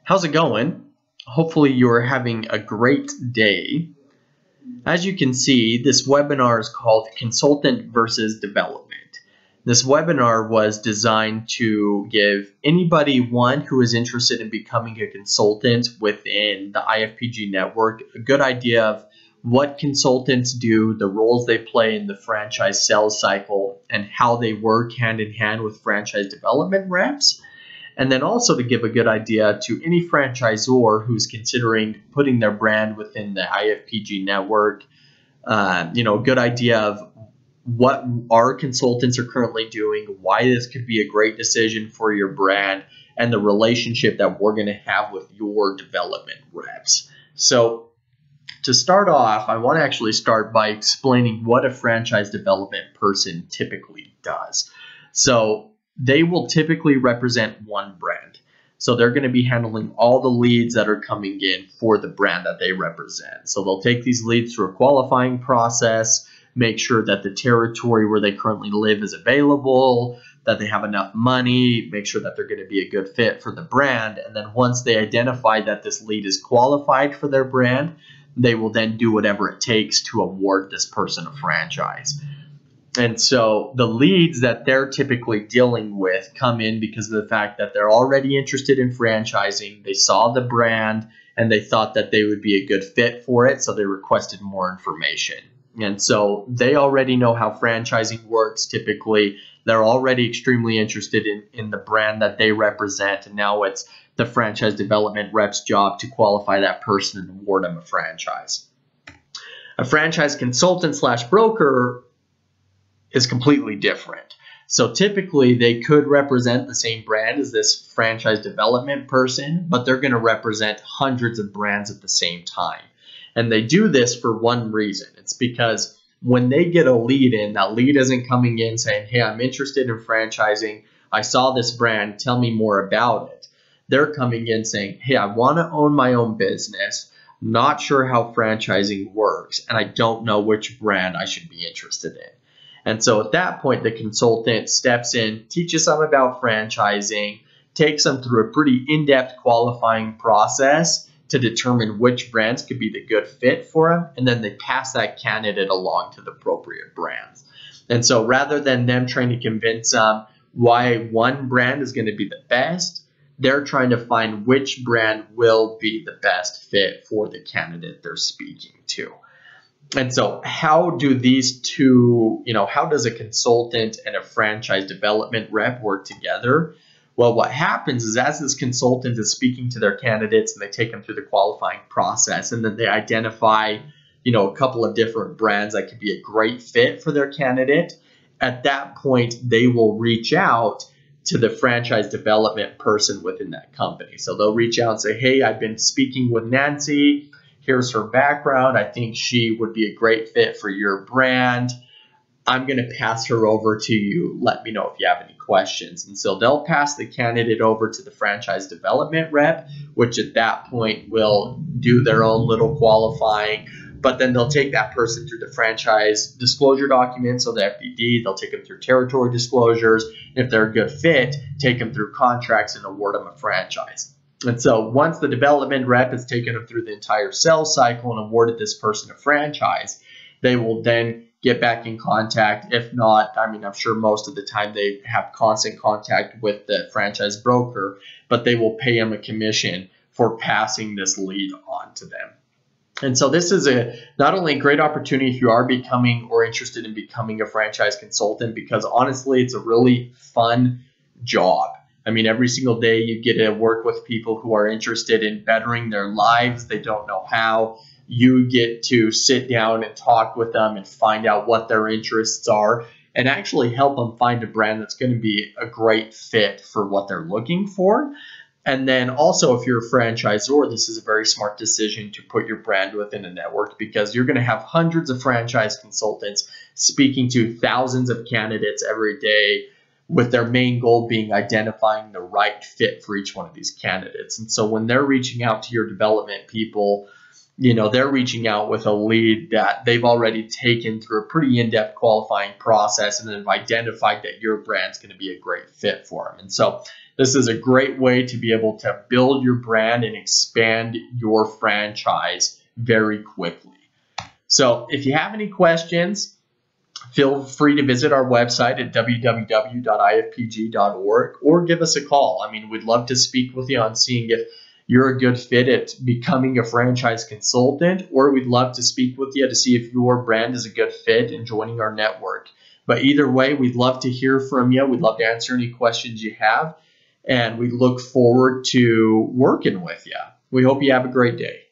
How's it going? Hopefully you're having a great day. As you can see, this webinar is called Consultant versus Development. This webinar was designed to give anybody, who is interested in becoming a consultant within the IFPG network, a good idea of what consultants do, the roles they play in the franchise sales cycle, and how they work hand in hand with franchise development reps. And then also to give a good idea to any franchisor who's considering putting their brand within the IFPG network, a good idea of what our consultants are currently doing, why this could be a great decision for your brand, and the relationship that we're going to have with your development reps. So to start off, I want to actually start by explaining what a franchise development person typically does. So they will typically represent one brand. So they're going to be handling all the leads that are coming in for the brand that they represent. So they'll take these leads through a qualifying process, make sure that the territory where they currently live is available, that they have enough money, make sure that they're going to be a good fit for the brand. And then once they identify that this lead is qualified for their brand, they will then do whatever it takes to award this person a franchise. And so the leads that they're typically dealing with come in because of the fact that they're already interested in franchising. They saw the brand and they thought that they would be a good fit for it, so they requested more information. And so they already know how franchising works typically. They're already extremely interested in the brand that they represent, and now it's the franchise development rep's job to qualify that person and award them a franchise. A franchise consultant / broker is completely different. So typically they could represent the same brand as this franchise development person, but they're going to represent hundreds of brands at the same time. And they do this for one reason. It's because when they get a lead in, that lead isn't coming in saying, hey, I'm interested in franchising. I saw this brand. Tell me more about it. They're coming in saying, hey, I want to own my own business. Not sure how franchising works, and I don't know which brand I should be interested in. And so at that point, the consultant steps in, teaches them about franchising, takes them through a pretty in-depth qualifying process to determine which brands could be the good fit for them, and then they pass that candidate along to the appropriate brands. And so rather than them trying to convince them why one brand is going to be the best, they're trying to find which brand will be the best fit for the candidate they're speaking to. And so how do these two, how does a consultant and a franchise development rep work together? Well, what happens is as this consultant is speaking to their candidates and they take them through the qualifying process, and then they identify, a couple of different brands that could be a great fit for their candidate. At that point, they will reach out to the franchise development person within that company. So they'll reach out and say, hey, I've been speaking with Nancy. Here's her background. I think she would be a great fit for your brand. I'm going to pass her over to you. Let me know if you have any questions. And so they'll pass the candidate over to the franchise development rep, which at that point will do their own little qualifying. But then they'll take that person through the franchise disclosure documents, so the FDD. They'll take them through territory disclosures. If they're a good fit, take them through contracts and award them a franchise. And so once the development rep has taken them through the entire sales cycle and awarded this person a franchise, they will then get back in contact. If not, I'm sure most of the time they have constant contact with the franchise broker, but they will pay them a commission for passing this lead on to them. And so this is not only a great opportunity if you are becoming or interested in becoming a franchise consultant, because honestly, it's a really fun job. Every single day you get to work with people who are interested in bettering their lives. They don't know how. You get to sit down and talk with them and find out what their interests are and actually help them find a brand that's going to be a great fit for what they're looking for. And then also, if you're a franchisor, this is a very smart decision to put your brand within a network, because you're going to have hundreds of franchise consultants speaking to thousands of candidates every day, with their main goal being identifying the right fit for each one of these candidates. And so when they're reaching out to your development people, they're reaching out with a lead that they've already taken through a pretty in-depth qualifying process and then have identified that your brand's going to be a great fit for them. And so This is a great way to be able to build your brand and expand your franchise very quickly. So if you have any questions, feel free to visit our website at www.ifpg.org or give us a call. I mean, we'd love to speak with you on seeing if you're a good fit at becoming a franchise consultant, or we'd love to speak with you to see if your brand is a good fit in joining our network. But either way, we'd love to hear from you. We'd love to answer any questions you have, and we look forward to working with you. We hope you have a great day.